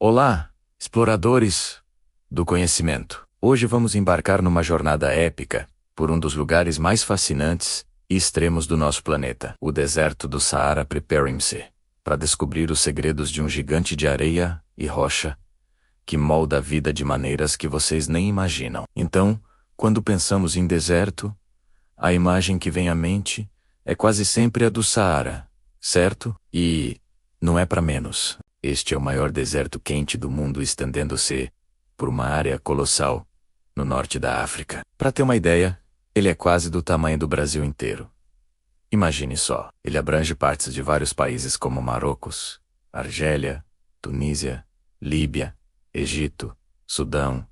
Olá, exploradores do conhecimento. Hoje vamos embarcar numa jornada épica por um dos lugares mais fascinantes e extremos do nosso planeta, o deserto do Saara. Preparem-se para descobrir os segredos de um gigante de areia e rocha que molda a vida de maneiras que vocês nem imaginam. Então, quando pensamos em deserto, a imagem que vem à mente é quase sempre a do Saara, certo? E não é para menos. Este é o maior deserto quente do mundo, estendendo-se por uma área colossal no norte da África. Para ter uma ideia, ele é quase do tamanho do Brasil inteiro. Imagine só, ele abrange partes de vários países como Marrocos, Argélia, Tunísia, Líbia, Egito, Sudão,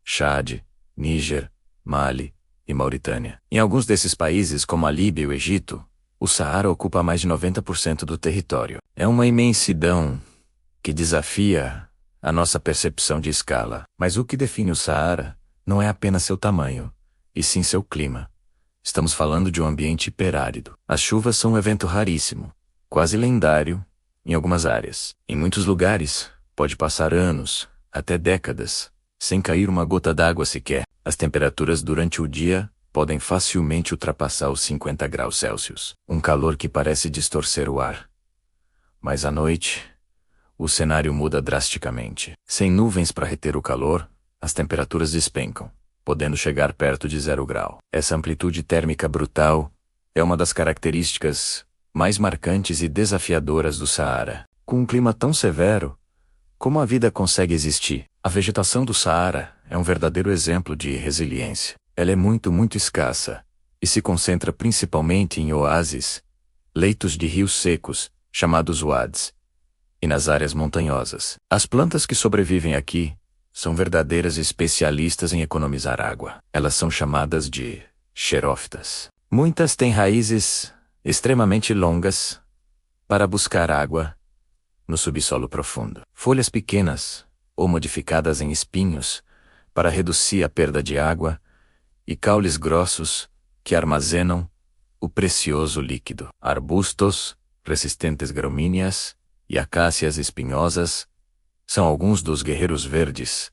Chade, Níger, Mali e Mauritânia. Em alguns desses países, como a Líbia e o Egito, o Saara ocupa mais de 90% do território. É uma imensidão que desafia a nossa percepção de escala. Mas o que define o Saara não é apenas seu tamanho, e sim seu clima. Estamos falando de um ambiente hiperárido. As chuvas são um evento raríssimo, quase lendário, em algumas áreas. Em muitos lugares, pode passar anos, até décadas, sem cair uma gota d'água sequer. As temperaturas durante o dia podem facilmente ultrapassar os 50 graus Celsius. Um calor que parece distorcer o ar. Mas à noite, o cenário muda drasticamente. Sem nuvens para reter o calor, as temperaturas despencam, podendo chegar perto de 0 grau. Essa amplitude térmica brutal é uma das características mais marcantes e desafiadoras do Saara. Com um clima tão severo, como a vida consegue existir? A vegetação do Saara é um verdadeiro exemplo de resiliência. Ela é muito escassa e se concentra principalmente em oásis, leitos de rios secos, chamados wads, e nas áreas montanhosas. As plantas que sobrevivem aqui são verdadeiras especialistas em economizar água. Elas são chamadas de xerófitas. Muitas têm raízes extremamente longas para buscar água no subsolo profundo. Folhas pequenas ou modificadas em espinhos para reduzir a perda de água e caules grossos que armazenam o precioso líquido. Arbustos, resistentes gramíneas e acácias espinhosas são alguns dos guerreiros verdes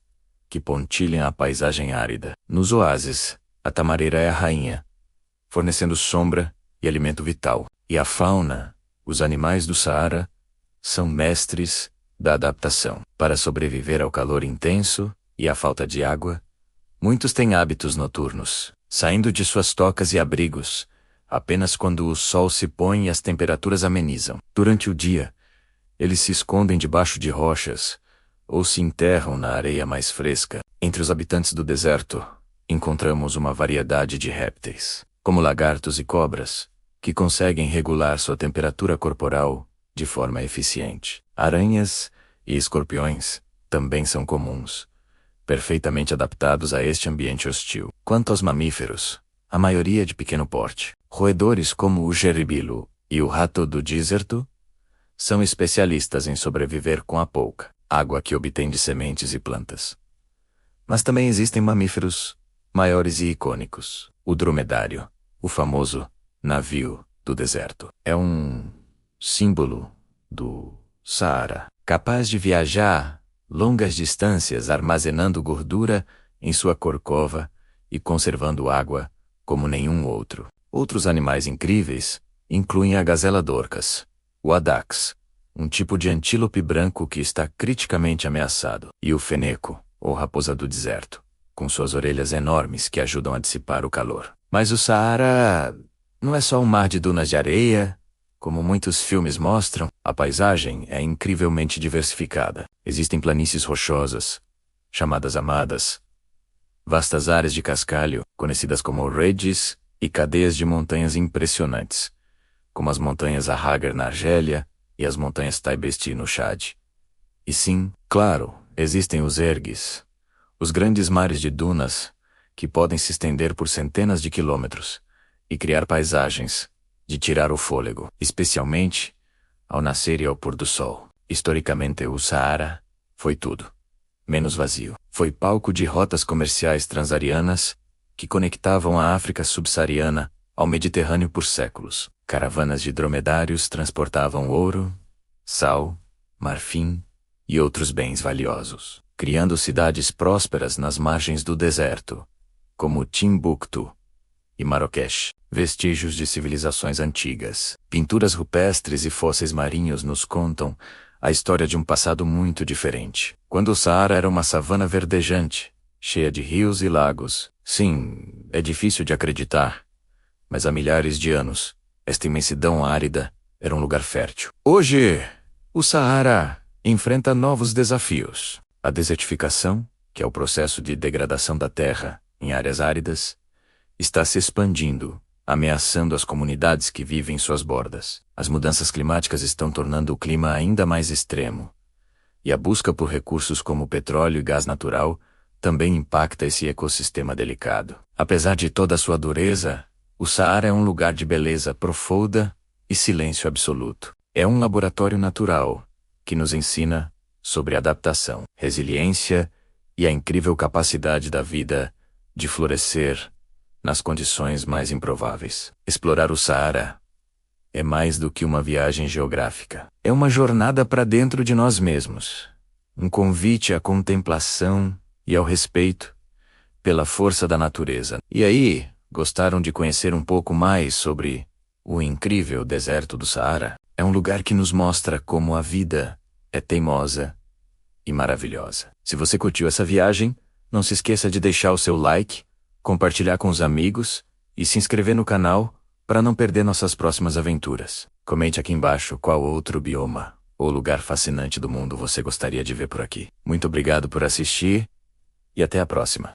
que pontilham a paisagem árida. Nos oásis, a tamareira é a rainha, fornecendo sombra e alimento vital. E a fauna, os animais do Saara, são mestres da adaptação. Para sobreviver ao calor intenso e à falta de água, muitos têm hábitos noturnos, saindo de suas tocas e abrigos apenas quando o sol se põe e as temperaturas amenizam. Durante o dia, eles se escondem debaixo de rochas ou se enterram na areia mais fresca. Entre os habitantes do deserto, encontramos uma variedade de répteis, como lagartos e cobras, que conseguem regular sua temperatura corporal de forma eficiente. Aranhas e escorpiões também são comuns, perfeitamente adaptados a este ambiente hostil. Quanto aos mamíferos, a maioria de pequeno porte. Roedores como o geribilo e o rato do deserto são especialistas em sobreviver com a pouca água que obtêm de sementes e plantas. Mas também existem mamíferos maiores e icônicos. O dromedário, o famoso navio do deserto, é um símbolo do Saara, capaz de viajar longas distâncias armazenando gordura em sua corcova e conservando água como nenhum outro. Outros animais incríveis incluem a gazela dorcas, o adax, um tipo de antílope branco que está criticamente ameaçado, e o feneco, ou raposa do deserto, com suas orelhas enormes que ajudam a dissipar o calor. Mas o Saara não é só um mar de dunas de areia, como muitos filmes mostram. A paisagem é incrivelmente diversificada. Existem planícies rochosas, chamadas amadas, vastas áreas de cascalho, conhecidas como ridges, e cadeias de montanhas impressionantes, como as montanhas Ahaggar na Argélia e as montanhas Taibesti no Chad. E sim, claro, existem os ergues, os grandes mares de dunas, que podem se estender por centenas de quilômetros e criar paisagens de tirar o fôlego, especialmente ao nascer e ao pôr do sol. Historicamente, o Saara foi tudo menos vazio. Foi palco de rotas comerciais transarianas que conectavam a África subsaariana ao Mediterrâneo por séculos. Caravanas de dromedários transportavam ouro, sal, marfim e outros bens valiosos, criando cidades prósperas nas margens do deserto, como Timbuktu e Marrakech. Vestígios de civilizações antigas, pinturas rupestres e fósseis marinhos nos contam a história de um passado muito diferente, quando o Saara era uma savana verdejante, cheia de rios e lagos. Sim, é difícil de acreditar, mas há milhares de anos, esta imensidão árida era um lugar fértil. Hoje, o Saara enfrenta novos desafios. A desertificação, que é o processo de degradação da terra em áreas áridas, está se expandindo, ameaçando as comunidades que vivem em suas bordas. As mudanças climáticas estão tornando o clima ainda mais extremo, e a busca por recursos como petróleo e gás natural também impacta esse ecossistema delicado. Apesar de toda a sua dureza, o Saara é um lugar de beleza profunda e silêncio absoluto. É um laboratório natural que nos ensina sobre adaptação, resiliência e a incrível capacidade da vida de florescer nas condições mais improváveis. Explorar o Saara é mais do que uma viagem geográfica. É uma jornada para dentro de nós mesmos. Um convite à contemplação e ao respeito pela força da natureza. E aí, gostaram de conhecer um pouco mais sobre o incrível deserto do Saara? É um lugar que nos mostra como a vida é teimosa e maravilhosa. Se você curtiu essa viagem, não se esqueça de deixar o seu like, compartilhar com os amigos e se inscrever no canal para não perder nossas próximas aventuras. Comente aqui embaixo qual outro bioma ou lugar fascinante do mundo você gostaria de ver por aqui. Muito obrigado por assistir e até a próxima.